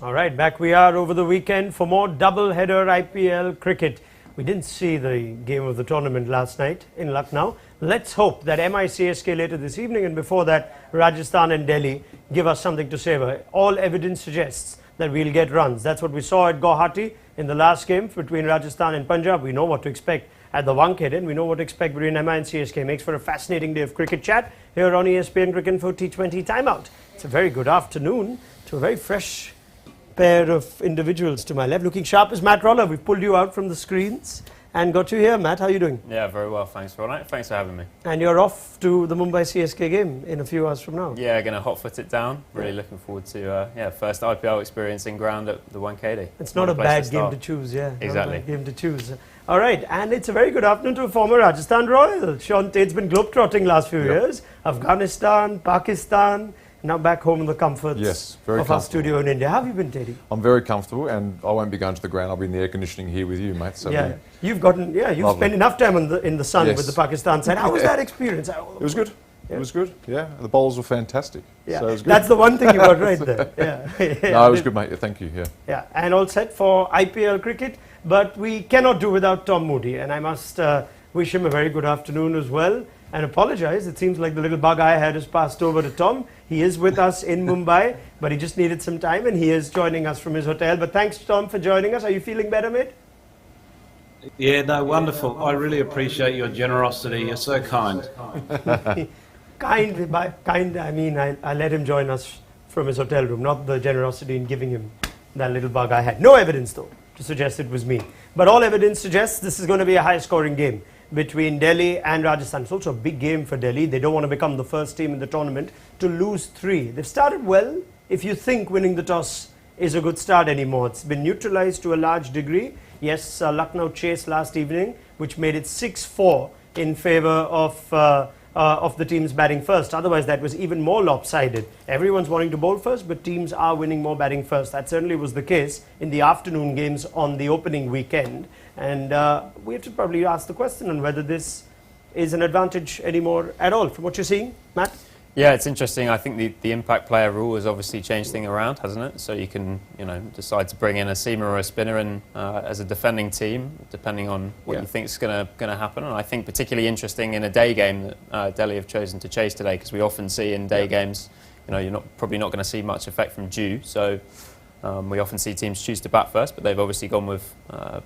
All right, back we are over the weekend for more double-header IPL cricket. We didn't see the game of the tournament last night in Lucknow. Let's hope that MI-CSK later this evening and before that Rajasthan and Delhi give us something to savor. All evidence suggests that we'll get runs. That's what we saw at Guwahati in the last game between Rajasthan and Punjab. We know what to expect at the Wankhede and we know what to expect between MI and CSK. Makes for a fascinating day of cricket chat here on ESPN Cricket for T20 Timeout. It's a very good afternoon to a very fresh pair of individuals to my left. Looking sharp as Matt Roller. We've pulled you out from the screens and got you here. Matt, how are you doing? Yeah, very well, thanks, Raunak. Thanks for having me. And you're off to the Mumbai CSK game in a few hours from now. Yeah, going to hot-foot it down. Really looking forward to first IPL experience in ground at the Wankhede. It's not a bad game to choose, yeah. Exactly. Not a bad game to choose. All right, and it's a very good afternoon to a former Rajasthan Royal. Shaun Tait's been globetrotting last few years. Afghanistan, Pakistan. Now back home in the comforts of our studio in India. How have you been, Teddy? I'm very comfortable and I won't be going to the ground. I'll be in the air conditioning here with you, mate. So yeah, you've spent enough time in the sun with the Pakistan side. How was that experience? It was good. Yeah. It was good, yeah. The bowls were fantastic. Yeah. So it was good. That's the one thing you got right there. Yeah. No, it was good, mate. Yeah, thank you, Yeah, and all set for IPL cricket. But we cannot do without Tom Moody. And I must wish him a very good afternoon as well. And apologize. It seems like the little bug I had has passed over to Tom. He is with us in Mumbai, but he just needed some time and he is joining us from his hotel. But thanks, Tom, for joining us. Are you feeling better, mate? Yeah, no, wonderful. I really appreciate your generosity. You're so kind. By kind, I mean I let him join us from his hotel room, not the generosity in giving him that little bug I had. No evidence, though, to suggest it was me. But all evidence suggests this is going to be a high-scoring game between Delhi and Rajasthan. It's also a big game for Delhi. They don't want to become the first team in the tournament to lose 3. They've started well, if you think winning the toss is a good start anymore. It's been neutralized to a large degree. Yes, Lucknow chased last evening, which made it 6-4 in favor of the teams batting first. Otherwise, that was even more lopsided. Everyone's wanting to bowl first, but teams are winning more batting first. That certainly was the case in the afternoon games on the opening weekend. And we have to probably ask the question on whether this is an advantage anymore at all. From what you're seeing, Matt? Yeah, it's interesting. I think the impact player rule has obviously changed things around, hasn't it? So you can, decide to bring in a seamer or a spinner and as a defending team, depending on what you think is going to happen. And I think particularly interesting in a day game that Delhi have chosen to chase today, because we often see in day games, you're probably not going to see much effect from dew. So we often see teams choose to bat first, but they've obviously gone with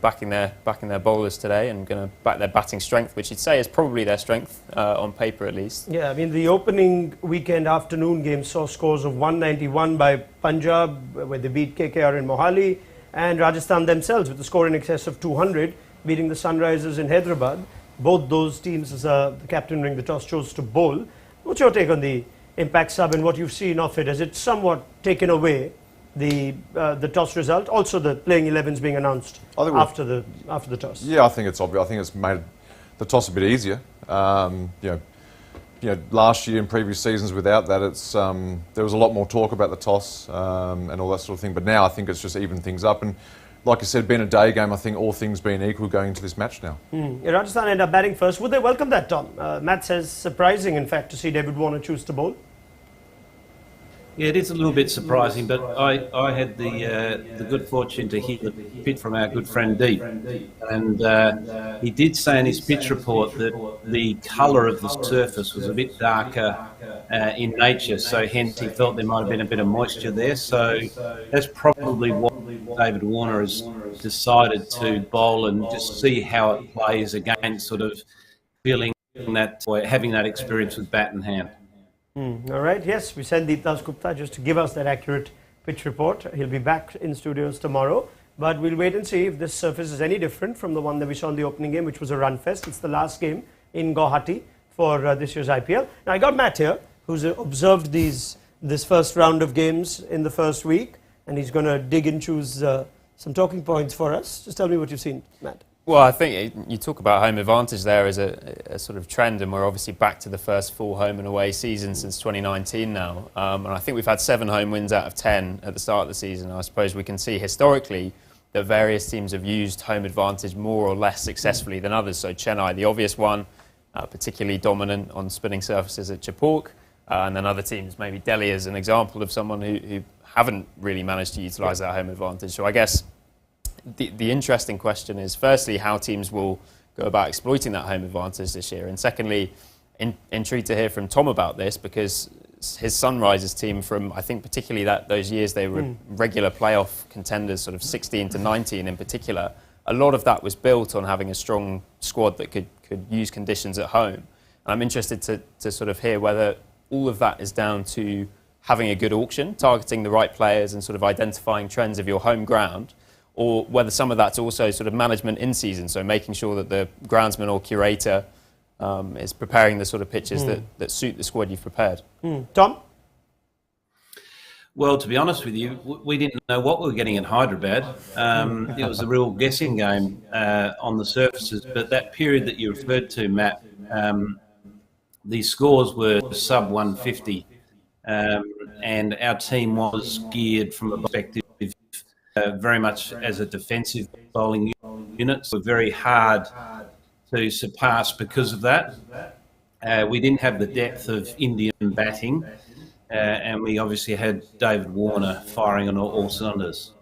backing their bowlers today and going to back their batting strength, which you'd say is probably their strength on paper at least. Yeah, I mean the opening weekend afternoon game saw scores of 191 by Punjab, where they beat KKR in Mohali, and Rajasthan themselves with a score in excess of 200, beating the Sunrisers in Hyderabad. Both those teams, as the captain during the toss, chose to bowl. What's your take on the impact sub and what you've seen of it? Has it somewhat taken away the toss result, also the playing 11s being announced after the toss? Yeah, I think it's obvious. I think it's made the toss a bit easier. Last year and previous seasons without that, there was a lot more talk about the toss and all that sort of thing. But now I think it's just evened things up. And like I said, being a day game, I think all things being equal going into this match now. Rajasthan end up batting first. Would they welcome that, Tom? Matt says surprising, in fact, to see David Warner choose to bowl. Yeah, it is a little bit surprising, but I had the good fortune to hear the pitch from our good friend Deep, and he did say in his pitch report that the colour of the surface was a bit darker in nature, so hence he felt there might have been a bit of moisture there. So that's probably what David Warner has decided to bowl and just see how it plays against sort of feeling that or having that experience with bat in hand. All right, yes, we sent Deep Gupta just to give us that accurate pitch report. He'll be back in studios tomorrow, but we'll wait and see if this surface is any different from the one that we saw in the opening game, which was a run fest. It's the last game in Guwahati for this year's IPL. Now, I got Matt here, who's observed this first round of games in the first week, and he's going to dig and choose some talking points for us. Just tell me what you've seen, Matt. Well, I think you talk about home advantage there as a sort of trend, and we're obviously back to the first full home and away season since 2019 now. And I think we've had 7 home wins out of 10 at the start of the season. I suppose we can see historically that various teams have used home advantage more or less successfully than others. So Chennai, the obvious one, particularly dominant on spinning surfaces at Jaipur. And then other teams, maybe Delhi is an example of someone who haven't really managed to utilise that home advantage. So I guess the interesting question is, firstly, how teams will go about exploiting that home advantage this year. And secondly, intrigued to hear from Tom about this, because his Sunrisers team from, I think particularly those years they were regular playoff contenders, sort of 16 to 19 in particular, a lot of that was built on having a strong squad that could use conditions at home. And I'm interested to sort of hear whether all of that is down to having a good auction, targeting the right players and sort of identifying trends of your home ground, or whether some of that's also sort of management in season, so making sure that the groundsman or curator is preparing the sort of pitches that suit the squad you've prepared. Tom? Well, to be honest with you, we didn't know what we were getting in Hyderabad. It was a real guessing game on the surfaces, but that period that you referred to, Matt, the scores were sub 150, and our team was geared from a perspective very much as a defensive bowling unit. So very hard to surpass because of that. We didn't have the depth of Indian batting, and we obviously had David Warner firing on all cylinders.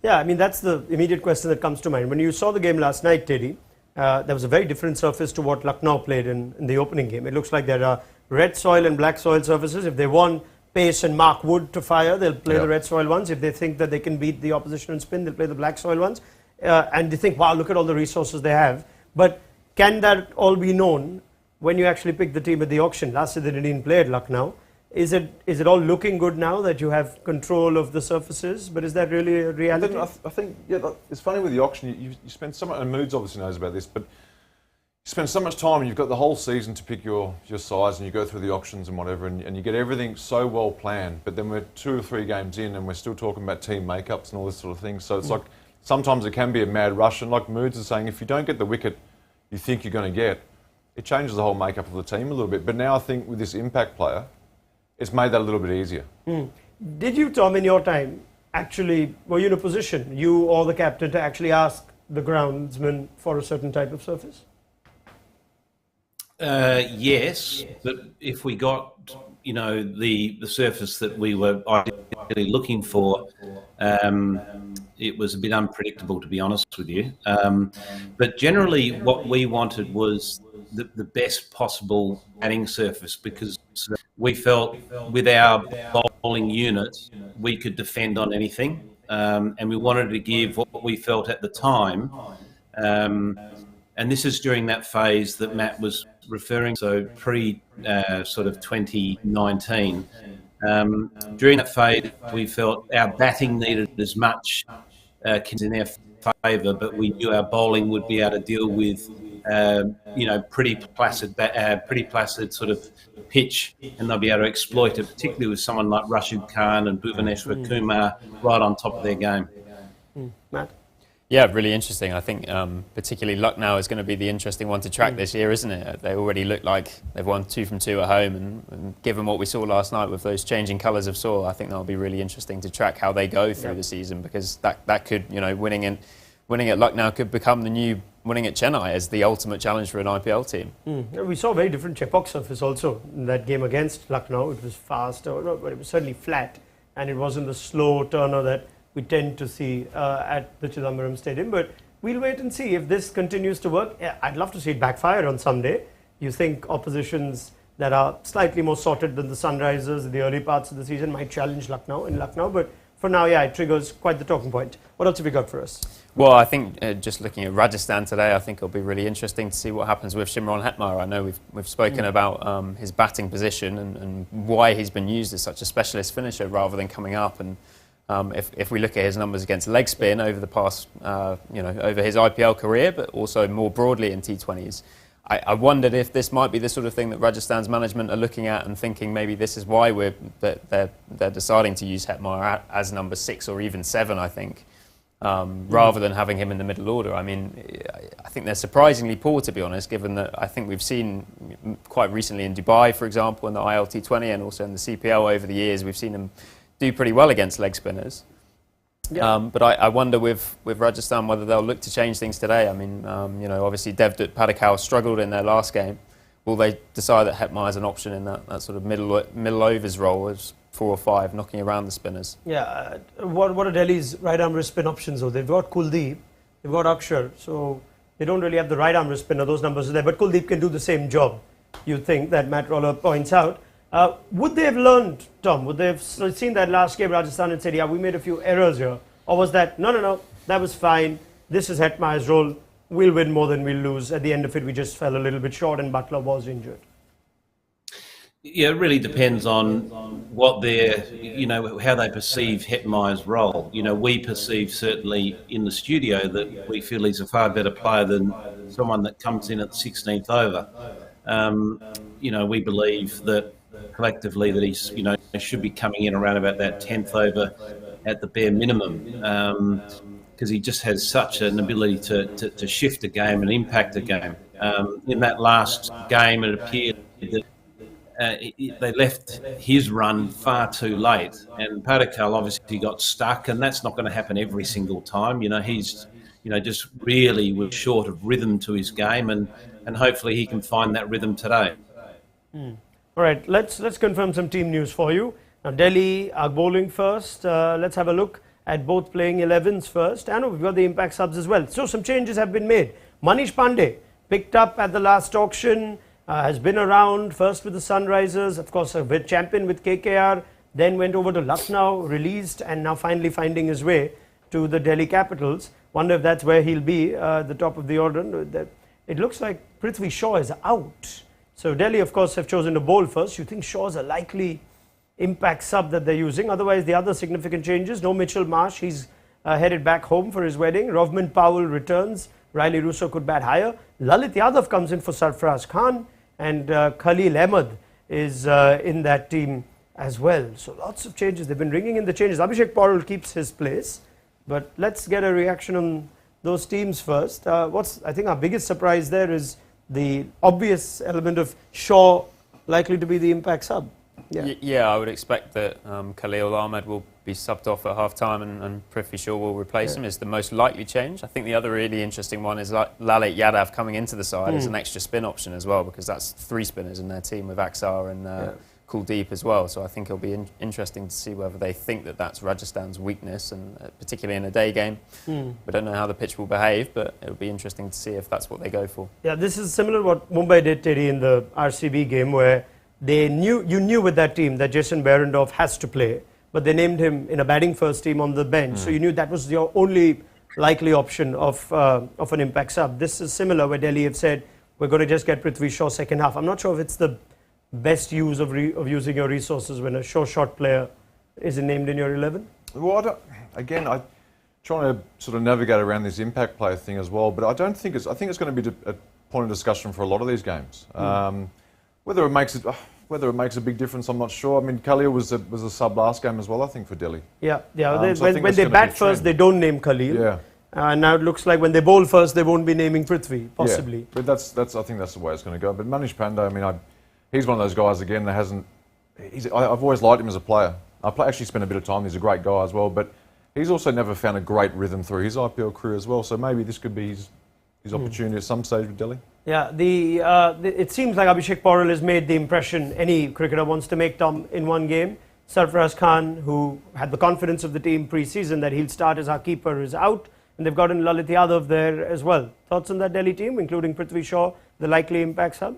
Yeah, I mean, that's the immediate question that comes to mind. When you saw the game last night, Teddy, there was a very different surface to what Lucknow played in the opening game. It looks like there are red soil and black soil surfaces. If they want pace and Mark Wood to fire, they'll play the red soil ones. If they think that they can beat the opposition in spin, they'll play the black soil ones. And they think, wow, look at all the resources they have. But can that all be known when you actually pick the team at the auction? Last year they didn't even play at Lucknow. Is it all looking good now that you have control of the surfaces? But is that really a reality? I think, it's funny with the auction, you spend so much, and Moods obviously knows about this, but you spend so much time and you've got the whole season to pick your size, and you go through the auctions and whatever, and you get everything so well planned, but then we're 2 or 3 games in and we're still talking about team makeups and all this sort of thing. So it's like, sometimes it can be a mad rush, and like Moods is saying, if you don't get the wicket you think you're going to get, it changes the whole makeup of the team a little bit. But now I think with this impact player, it's made that a little bit easier. Did you, Tom, in your time, actually, were you in a position, you or the captain, to actually ask the groundsman for a certain type of surface? Yes, but if we got, the surface that we were ideally looking for, it was a bit unpredictable, to be honest with you. But generally, what we wanted was the best possible batting surface, because we felt with our bowling unit we could defend on anything, and we wanted to give what we felt at the time, and this is during that phase that Matt was referring, so pre sort of 2019. During that phase we felt our batting needed as much in their favour, but we knew our bowling would be able to deal with pretty placid sort of pitch, and they'll be able to exploit it, particularly with someone like Rashid Khan and Bhuvaneshwar Kumar right on top of their game. Matt? Yeah, really interesting. I think particularly Lucknow is going to be the interesting one to track this year, isn't it? They already look like they've won 2 from 2 at home, and given what we saw last night with those changing colours of soil, I think that'll be really interesting to track how they go through the season, because that could, winning at Lucknow could become the new winning at Chennai as the ultimate challenge for an IPL team. We saw a very different Chepauk surface also in that game against Lucknow. It was fast, but it was certainly flat, and it wasn't the slow turner that we tend to see at the Chidambaram Stadium. But we'll wait and see if this continues to work. I'd love to see it backfire on some day. You think oppositions that are slightly more sorted than the Sunrisers in the early parts of the season might challenge Lucknow in Lucknow, but for now, it triggers quite the talking point. What else have we got for us? Well, I think just looking at Rajasthan today, I think it'll be really interesting to see what happens with Shimron Hetmar. I know we've spoken about his batting position and why he's been used as such a specialist finisher rather than coming up. And if we look at his numbers against leg spin over the past, over his IPL career, but also more broadly in T20s, I wondered if this might be the sort of thing that Rajasthan's management are looking at and thinking maybe this is why they're deciding to use Hetmar as number 6 or even 7, I think, rather than having him in the middle order. I mean, I think they're surprisingly poor, to be honest, given that I think we've seen quite recently in Dubai, for example, in the ILT20 and also in the CPL over the years, we've seen them do pretty well against leg spinners. Yeah. But I wonder with Rajasthan whether they'll look to change things today. I mean, obviously Devdutt Padikkal struggled in their last game, will they decide that Hetmeyer's an option in that sort of middle overs role as 4 or 5, knocking around the spinners? Yeah, what are Delhi's right arm wrist spin options though? They've got Kuldeep, they've got Akshar, so they don't really have the right arm wrist spinner. Those numbers are there, but Kuldeep can do the same job. You think that Matt Roller points out. Would they have learned, Tom? Would they have seen that last game, Rajasthan, and said, yeah, we made a few errors here? Or was that, no, that was fine. This is Hetmeyer's role. We'll win more than we'll lose. At the end of it, we just fell a little bit short and Butler was injured. Yeah, it really depends on what their, how they perceive Hetmeyer's role. We perceive certainly in the studio that we feel he's a far better player than someone that comes in at the 16th over. We believe that collectively that he's, should be coming in around about that 10th over at the bare minimum, because he just has such an ability to shift a game and impact a game. In that last game, it appeared that they left his run far too late, and Padikal obviously got stuck, and that's not going to happen every single time. He's just really was short of rhythm to his game, and hopefully he can find that rhythm today. All right, let's confirm some team news for you. Now, Delhi are bowling first. Let's have a look at both playing 11s first. And we've got the impact subs as well. So some changes have been made. Manish Pandey picked up at the last auction, has been around first with the Sunrisers, of course a champion with KKR, then went over to Lucknow, released, and now finally finding his way to the Delhi Capitals. Wonder if that's where he'll be, the top of the order. It looks like Prithvi Shaw is out. So Delhi, of course, have chosen to bowl first. You think Shaw's a likely impact sub that they're using. Otherwise, the other significant changes, no Mitchell Marsh. He's headed back home for his wedding. Rovman Powell returns. Riley Russo could bat higher. Lalit Yadav comes in for Sarfaraz Khan. And Khalil Ahmed is in that team as well. So lots of changes. They've been ringing in the changes. Abhishek Paul keeps his place. But let's get a reaction on those teams first. I think our biggest surprise there is the obvious element of Shaw likely to be the impact sub. Yeah, I would expect that Khalil Ahmed will be subbed off at half-time and Prithvi Shaw will replace him. Is the most likely change. I think the other really interesting one is Lalit Yadav coming into the side as an extra spin option as well, because that's 3 spinners in their team with Axar and Kuldeep as well. So I think it'll be interesting to see whether they think that that's Rajasthan's weakness, and particularly in a day game. We don't know how the pitch will behave, but it'll be interesting to see if that's what they go for. Yeah, this is similar to what Mumbai did, Teddy, in the RCB game, where you knew with that team that Jason Behrendorff has to play, but they named him in a batting first team on the bench. So you knew that was your only likely option of an impact sub. This is similar, where Delhi have said, we're going to just get Prithvi Shaw second half. I'm not sure if it's the best use of using your resources when a short player isn't named in your 11. Well, I'm trying to sort of navigate around this impact player thing as well, but I think it's going to be a point of discussion for a lot of these games. Whether it makes a big difference, I'm not sure. I mean, Khalil was a sub last game as well, I think, for Delhi. Yeah. When they bat first, they don't name Khalil. Yeah. Now it looks like when they bowl first, they won't be naming Prithvi, possibly. Yeah, but I think that's the way it's going to go. But Manish Pandey, I mean, he's one of those guys again that hasn't. I've always liked him as a player. Actually spent a bit of time. He's a great guy as well, but he's also never found a great rhythm through his IPL career as well. So maybe this could be his opportunity at some stage with Delhi. Yeah, it seems like Abhishek Paul has made the impression any cricketer wants to make, Tom, in one game. Sarfaraz Khan, who had the confidence of the team pre-season that he'll start as our keeper, is out, and they've gotten Lalit Yadav there as well. Thoughts on that Delhi team, including Prithvi Shaw, the likely impact sub?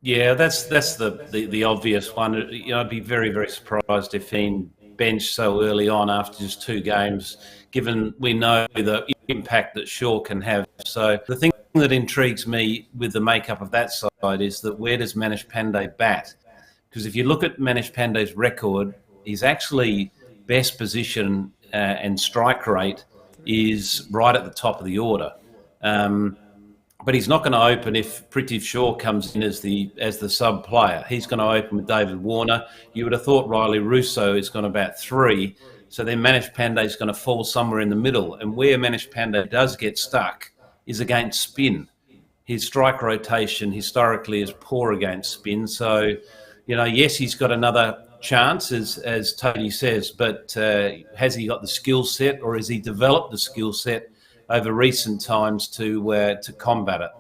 Yeah, that's the obvious one. I'd be very, very surprised if he benched so early on after just 2 games, given we know the impact that Shaw can have. So the thing that intrigues me with the makeup of that side is that where does Manish Pandey bat? Because if you look at Manish Pandey's record, his actually best position and strike rate is right at the top of the order. But he's not going to open if Prithvi Shaw comes in as the sub player. He's going to open with David Warner. You would have thought Riley Russo is going to bat 3. So then Manish Pandey is going to fall somewhere in the middle. And where Manish Pandey does get stuck is against spin. His strike rotation historically is poor against spin. So, yes, he's got another chance, as Tony says, but has he got the skill set, or has he developed the skill set over recent times to combat it?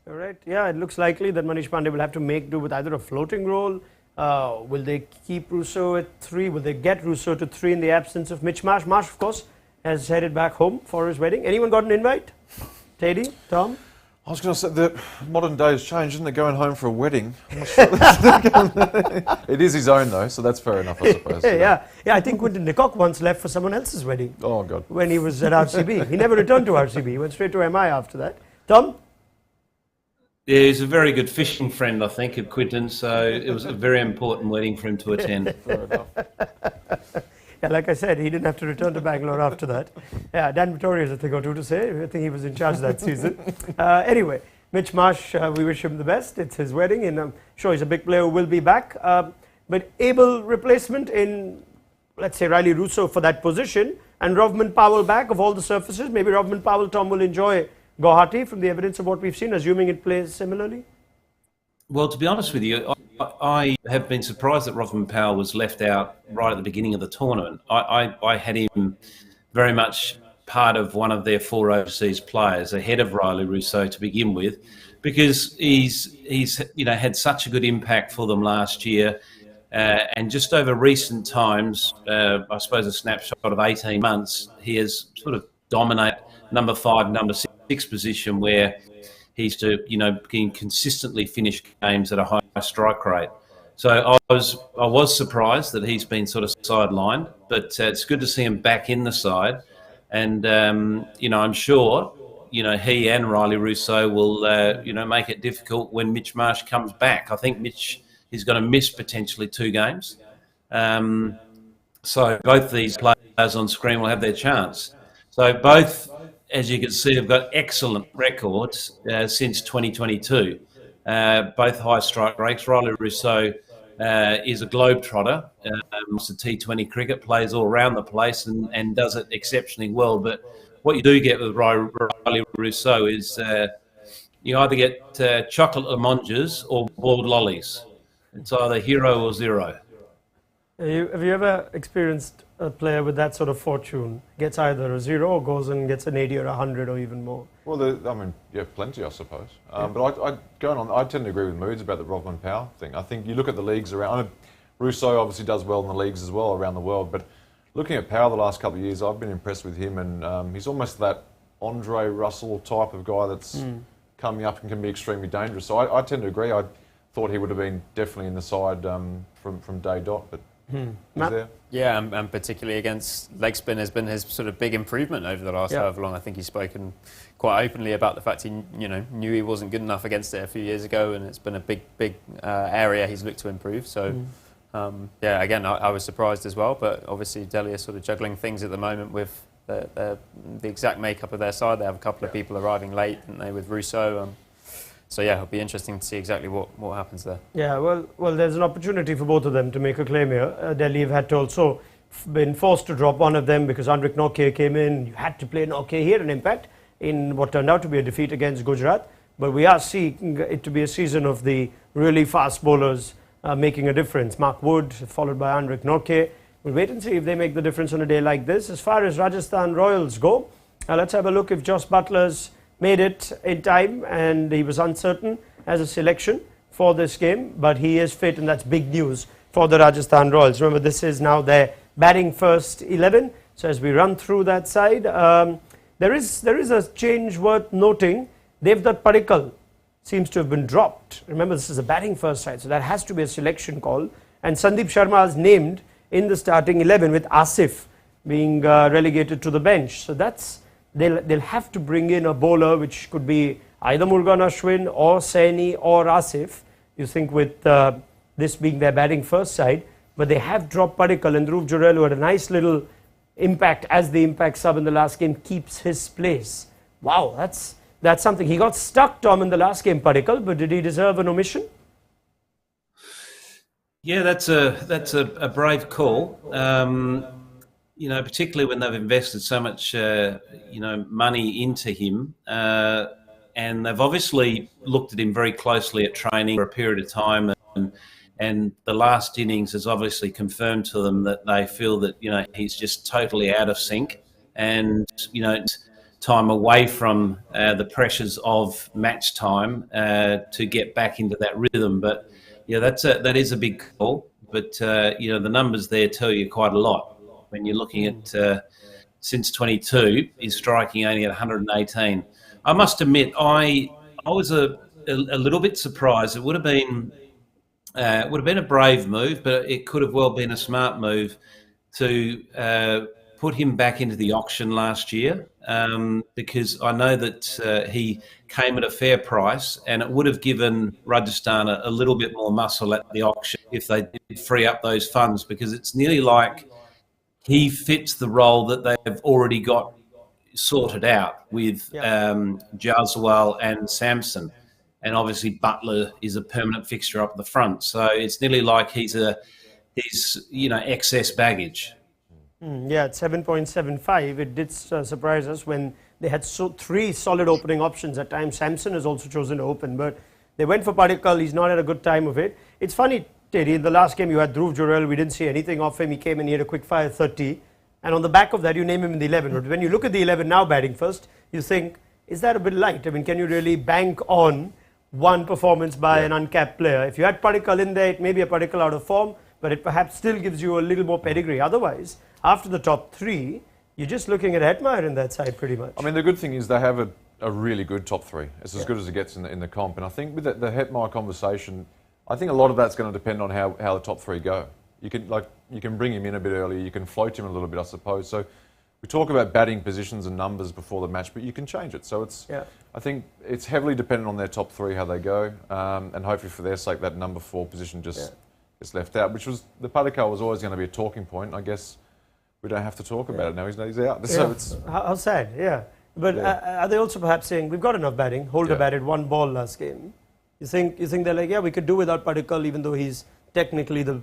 All right. Yeah, it looks likely that Manish Pandey will have to make do with either a floating role. Will they keep Russo at 3? Will they get Russo to 3 in the absence of Mitch Marsh? Marsh, of course, has headed back home for his wedding. Anyone got an invite? Tait, Tom? I was going to say that modern days changed, isn't it? Going home for a wedding. It is his own though, so that's fair enough, I suppose. Yeah, I think Quinton de Kock once left for someone else's wedding. Oh God. When he was at RCB. He never returned to RCB. He went straight to MI after that. Tom? Yeah, he's a very good fishing friend, I think, of Quinton, so it was a very important wedding for him to attend. Fair enough. Yeah, like I said, he didn't have to return to Bangalore after that. Yeah, Dan Vittori has a thing or two to say. I think he was in charge that season. Anyway, Mitch Marsh, we wish him the best. It's his wedding, and I'm sure he's a big player who will be back. But able replacement in, let's say, Riley Russo for that position, and Rovman Powell back of all the surfaces. Maybe Rovman Powell, Tom, will enjoy Guwahati from the evidence of what we've seen, assuming it plays similarly? Well, to be honest with you, I have been surprised that Rovman Powell was left out right at the beginning of the tournament. I had him very much part of one of their 4 overseas players ahead of Riley Russo to begin with, because he's had such a good impact for them last year. And just over recent times, I suppose a snapshot of 18 months, he has sort of dominated number 5, number 6 position, where he's can consistently finish games at a high strike rate. So I was surprised that he's been sort of sidelined, but it's good to see him back in the side. And I'm sure he and Riley Russo will make it difficult when Mitch Marsh comes back. I think Mitch is going to miss potentially 2 games. So both these players on screen will have their chance. So both, as you can see, have got excellent records since 2022. Both high strike rates. Riley Russo is a globetrotter. It's a T20 cricket, plays all around the place and does it exceptionally well. But what you do get with Riley Russo is you either get chocolate lamonges or boiled lollies. It's either hero or zero. Have you ever experienced a player with that sort of fortune gets either a 0 or goes and gets an 80 or 100 or even more? Well, plenty, I suppose. But I tend to agree with Moods about the Rovman Powell thing. I think you look at the leagues around. Russo obviously does well in the leagues as well around the world. But looking at Powell the last couple of years, I've been impressed with him, and he's almost that Andre Russell type of guy that's coming up and can be extremely dangerous. So I tend to agree. I thought he would have been definitely in the side from day dot, but. There? Yeah, and particularly against leg spin has been his sort of big improvement over the last however long. I think he's spoken quite openly about the fact he knew he wasn't good enough against it a few years ago, and it's been a big area he's looked to improve. So again, I was surprised as well, but obviously Delhi are sort of juggling things at the moment with the exact makeup of their side. They have a couple of people arriving late, didn't they, with Russo. So yeah, it'll be interesting to see exactly what happens there. Yeah, well, there's an opportunity for both of them to make a claim here. Delhi have had to also been forced to drop one of them because Andrik Nortje came in. You had to play Nortje. He had an impact in what turned out to be a defeat against Gujarat. But we are seeing it to be a season of the really fast bowlers making a difference. Mark Wood, followed by Andrik Nortje. We'll wait and see if they make the difference on a day like this. As far as Rajasthan Royals go, let's have a look if Jos Buttler's made it in time, and he was uncertain as a selection for this game, but he is fit, and that's big news for the Rajasthan Royals. Remember, this is now their batting first 11. So as we run through that side, there is a change worth noting. Devdutt Padikkal seems to have been dropped. Remember, this is a batting first side, so that has to be a selection call. And Sandeep Sharma is named in the starting 11 with Asif being relegated to the bench. So that's they'll have to bring in a bowler which could be either Murugan Ashwin or Saini or Asif. You think with this being their batting first side, but they have dropped Padikkal, and Dhruv Jurel, who had a nice little impact as the impact sub in the last game, keeps his place. Wow, that's something. He got stuck, Tom, in the last game, Padikkal, but did he deserve an omission? Yeah, that's a brave call. Particularly when they've invested so much, money into him, and they've obviously looked at him very closely at training for a period of time, and the last innings has obviously confirmed to them that they feel that he's just totally out of sync, and time away from the pressures of match time to get back into that rhythm. But yeah, that is a big call. But the numbers there tell you quite a lot. When you're looking at since 22, he's striking only at 118. I must admit, I was a little bit surprised. It would have been a brave move, but it could have well been a smart move to put him back into the auction last year, because I know that he came at a fair price, and it would have given Rajasthan a little bit more muscle at the auction if they did free up those funds, because it's nearly like he fits the role that they've already got sorted out with Jaiswal and Samson. And obviously Butler is a permanent fixture up the front. So it's nearly like he's excess baggage. At 7.75, it did surprise us when they had three solid opening options. At times, Samson has also chosen to open, but they went for Padikkal. He's not had a good time of it. It's funny, Teddy, in the last game you had Dhruv Jurel. We didn't see anything of him. He came and he had a quick fire 30. And on the back of that, you name him in the 11. But when you look at the 11 now batting first, you think, is that a bit light? I mean, can you really bank on one performance by an uncapped player? If you had Padikkal in there, it may be a Padikkal out of form, but it perhaps still gives you a little more pedigree. Otherwise, after the top three, you're just looking at Hetmeyer in that side pretty much. I mean, the good thing is they have a really good top three. It's as good as it gets in the comp. And I think with the Hetmeyer conversation, I think a lot of that's going to depend on how the top three go. You can bring him in a bit earlier, you can float him a little bit, I suppose. So we talk about batting positions and numbers before the match, but you can change it. So I think it's heavily dependent on their top three, how they go, and hopefully for their sake that number 4 position just gets left out, which was, the Padikkal was always going to be a talking point. I guess we don't have to talk about it now. He's out. So it's how sad, But are they also perhaps saying, we've got enough batting, Holder batted 1 ball last game. You think they're like, we could do without Padikkal, even though he's technically the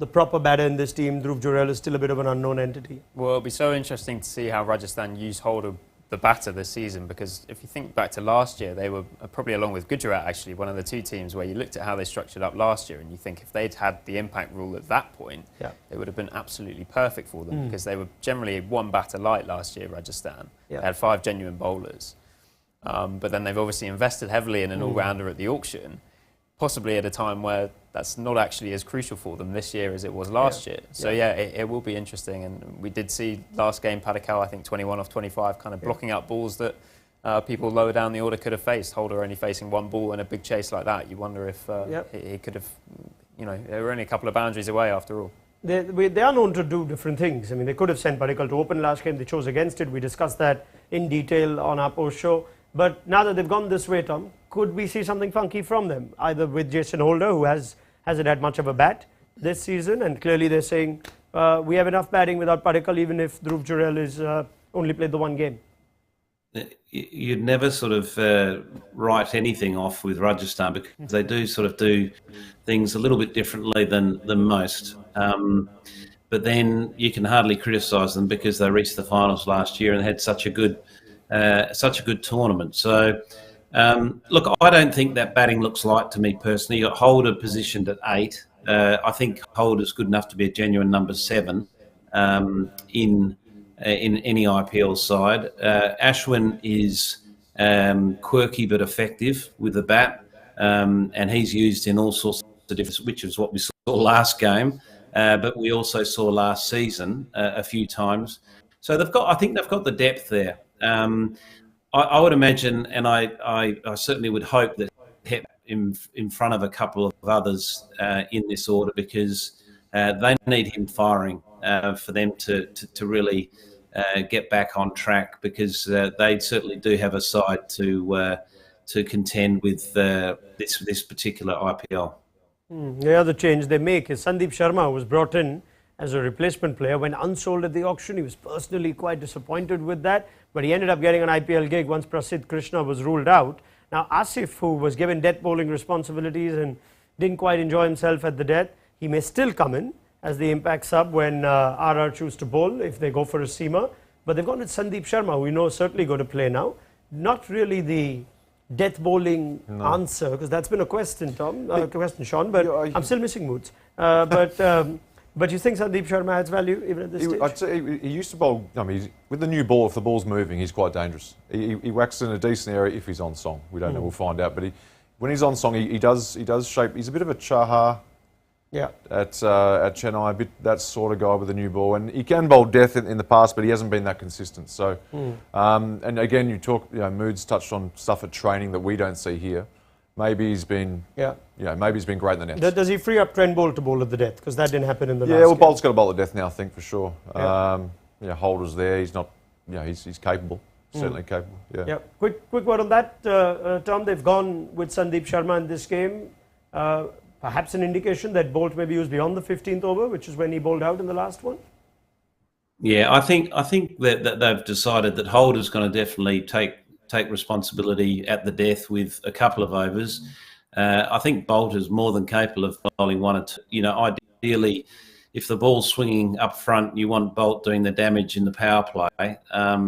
proper batter in this team. Dhruv Jurel is still a bit of an unknown entity. Well, it'll be so interesting to see how Rajasthan use Holder, the batter, this season, because if you think back to last year, they were probably, along with Gujarat, actually one of the 2 teams where you looked at how they structured up last year and you think if they'd had the impact rule at that point, it would have been absolutely perfect for them, because they were generally 1 batter light last year, Rajasthan. They had 5 genuine bowlers. But then they've obviously invested heavily in an all-rounder at the auction, possibly at a time where that's not actually as crucial for them this year as it was last year. So it will be interesting. And we did see last game Padikkal, I think 21 off 25, kind of blocking out balls that people lower down the order could have faced. Holder only facing 1 ball in a big chase like that. You wonder if he could have, they were only a couple of boundaries away after all. They are known to do different things. I mean, they could have sent Padikkal to open last game. They chose against it. We discussed that in detail on our post show. But now that they've gone this way, Tom, could we see something funky from them? Either with Jason Holder, who hasn't had much of a bat this season, and clearly they're saying we have enough batting without Padikkal, even if Dhruv Jurel is only played the 1 game. You'd never sort of write anything off with Rajasthan, because they do sort of do things a little bit differently than most. But then you can hardly criticise them because they reached the finals last year and had such a good tournament. So, look, I don't think that batting looks light to me personally. You got Holder positioned at 8. I think Holder's good enough to be a genuine number 7 in any IPL side. Ashwin is quirky but effective with the bat, and he's used in all sorts of different, which is what we saw last game, but we also saw last season a few times. So I think they've got the depth there. I would imagine, and I certainly would hope that Hep in front of a couple of others in this order, because they need him firing for them to really get back on track, because they certainly do have a side to contend with this particular IPL. The other change they make is Sandeep Sharma was brought in as a replacement player. When unsold at the auction, he was personally quite disappointed with that, but he ended up getting an IPL gig once Prasidh Krishna was ruled out. Now Asif, who was given death bowling responsibilities and didn't quite enjoy himself at the death, he may still come in as the impact sub when RR choose to bowl if they go for a seamer. But they've gone with Sandeep Sharma, who we know is certainly going to play now. Not really the death bowling answer, because that's been a question, Tom, question, Shaun, but I'm still missing moods. But you think Sandeep Sharma adds value even at this stage? I'd say he used to bowl. I mean, with the new ball, if the ball's moving, he's quite dangerous. He whacks in a decent area if he's on song. We don't know. We'll find out. But when he's on song, he does shape. He's a bit of a Chahar. Yeah. At Chennai, a bit that sort of guy with the new ball, and he can bowl death in the past, but he hasn't been that consistent. So, and again, you talk. Moods touched on stuff at training that we don't see here. Maybe he's been, maybe he's been great in the nets. Does he free up Trent Boult to bowl at the death? Because that didn't happen in the last game. Bolt's Bolt's got a bowl at death now, I think, for sure. Holder's there. He's not, he's capable. Certainly capable. Yeah. Quick word on that, Tom. They've gone with Sandeep Sharma in this game. Perhaps an indication that Boult maybe was beyond the 15th over, which is when he bowled out in the last one. Yeah, I think that they've decided that Holder's going to definitely take responsibility at the death with a couple of overs. I think Boult is more than capable of bowling one or two. Ideally, if the ball's swinging up front, you want Boult doing the damage in the power play.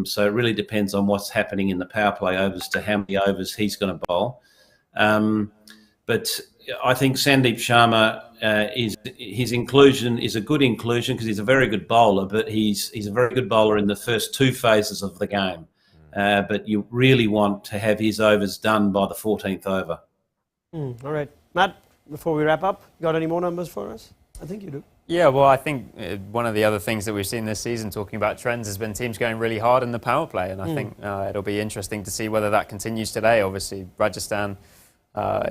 So it really depends on what's happening in the power play overs to how many overs he's going to bowl. But I think Sandeep Sharma, his inclusion is a good inclusion because he's a very good bowler, but he's a very good bowler in the first two phases of the game. But you really want to have his overs done by the 14th over. All right. Matt, before we wrap up, got any more numbers for us? I think you do. Yeah, well, I think one of the other things that we've seen this season, talking about trends, has been teams going really hard in the power play. And I think it'll be interesting to see whether that continues today. Obviously, Rajasthan,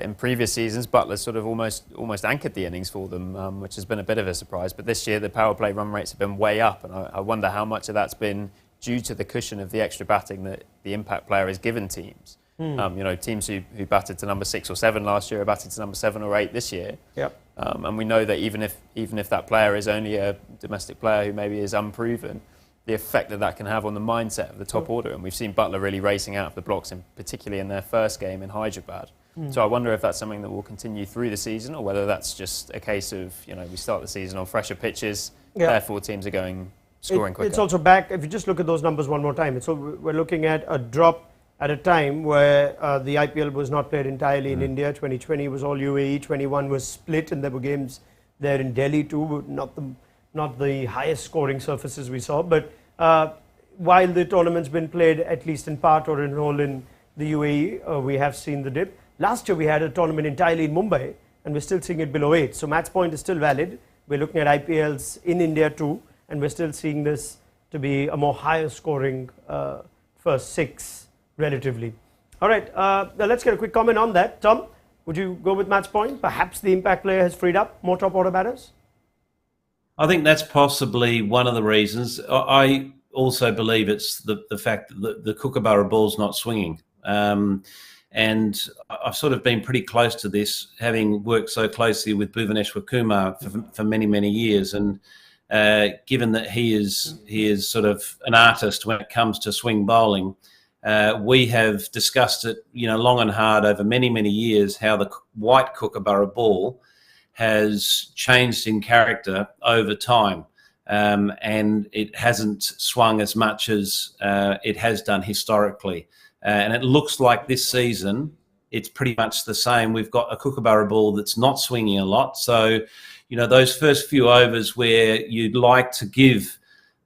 in previous seasons, Butler sort of almost anchored the innings for them, which has been a bit of a surprise. But this year, the power play run rates have been way up. And I wonder how much of that's been due to the cushion of the extra batting that the impact player has given teams. Teams who batted to number 6 or 7 last year are batted to number 7 or 8 this year. Yep. And we know that even if that player is only a domestic player who maybe is unproven, the effect that can have on the mindset of the top order. And we've seen Butler really racing out of the blocks, particularly in their first game in Hyderabad. So I wonder if that's something that will continue through the season, or whether that's just a case of, we start the season on fresher pitches, therefore teams are scoring quicker. It's also back, if you just look at those numbers one more time, we're looking at a drop at a time where the IPL was not played entirely in India. 2020 was all UAE, 21 was split, and there were games there in Delhi too, not the highest scoring surfaces we saw. But while the tournament's been played at least in part or in whole in the UAE, we have seen the dip. Last year we had a tournament entirely in Mumbai, and we're still seeing it below 8. So Matt's point is still valid. We're looking at IPLs in India too, and we're still seeing this to be a more higher scoring first 6 relatively. All right, now let's get a quick comment on that. Tom, would you go with Matt's point? Perhaps the impact player has freed up more top order batters? I think that's possibly one of the reasons. I also believe it's the fact that the Kookaburra ball's not swinging. And I've sort of been pretty close to this, having worked so closely with Bhuvaneshwar Kumar for many, many years. And given that he is sort of an artist when it comes to swing bowling, we have discussed it, long and hard over many, many years, how the white Kookaburra ball has changed in character over time. And it hasn't swung as much as it has done historically. And it looks like this season, it's pretty much the same. We've got a Kookaburra ball that's not swinging a lot. So, those first few overs where you'd like to give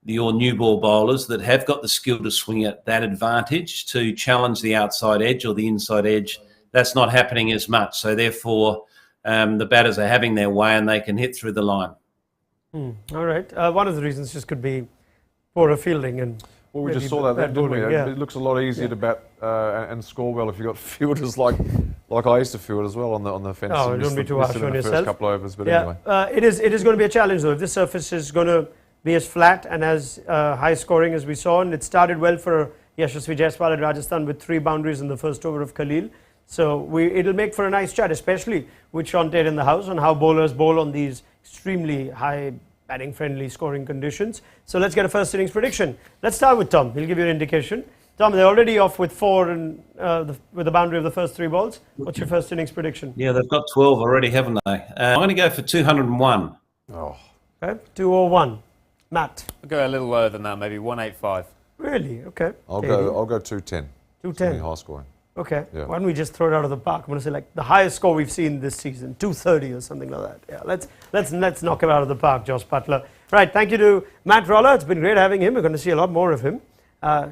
your new ball bowlers that have got the skill to swing it that advantage to challenge the outside edge or the inside edge, that's not happening as much. So therefore, the batters are having their way and they can hit through the line. All right. One of the reasons just could be poorer fielding and... Well, we just saw that, didn't we? Yeah. It looks a lot easier to bat and score well if you've got fielders like I used to field as well on the fence. Oh, don't be too harsh on yourself. First couple of overs, but anyway. It is going to be a challenge though. If this surface is going to be as flat and as high scoring as we saw, and it started well for Yashasvi Jaiswal at Rajasthan with 3 boundaries in the first over of Khalil. So it'll make for a nice chat, especially with Shaun Tait in the house, on how bowlers bowl on these extremely high batting friendly scoring conditions. So let's get a first innings prediction. Let's start with Tom. He'll give you an indication. Tom, they're already off with 4 and with the boundary of the first 3 balls. What's your first innings prediction? Yeah, they've got 12 already, haven't they? I'm going to go for 201. Oh. Okay, 201. Matt? I'll go a little lower than that, maybe 185. Really? Okay. I'll go 210. 210. High scoring. Okay. Yeah. Why don't we just throw it out of the park? I'm going to say like the highest score we've seen this season, 230 or something like that. Yeah. Let's knock him out of the park, Josh Butler. Right. Thank you to Matt Roller. It's been great having him. We're going to see a lot more of him.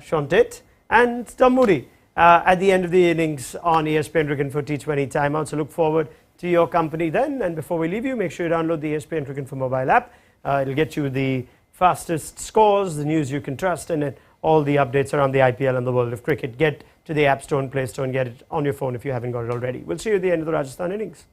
Shaun Tait and Tom Moody at the end of the innings on ESPN Cricket for T20 timeout. So look forward to your company then. And before we leave you, make sure you download the ESPN Cricket for mobile app. It'll get you the fastest scores, the news you can trust, and all the updates around the IPL and the world of cricket. Get to the App Store and Play Store and get it on your phone if you haven't got it already. We'll see you at the end of the Rajasthan innings.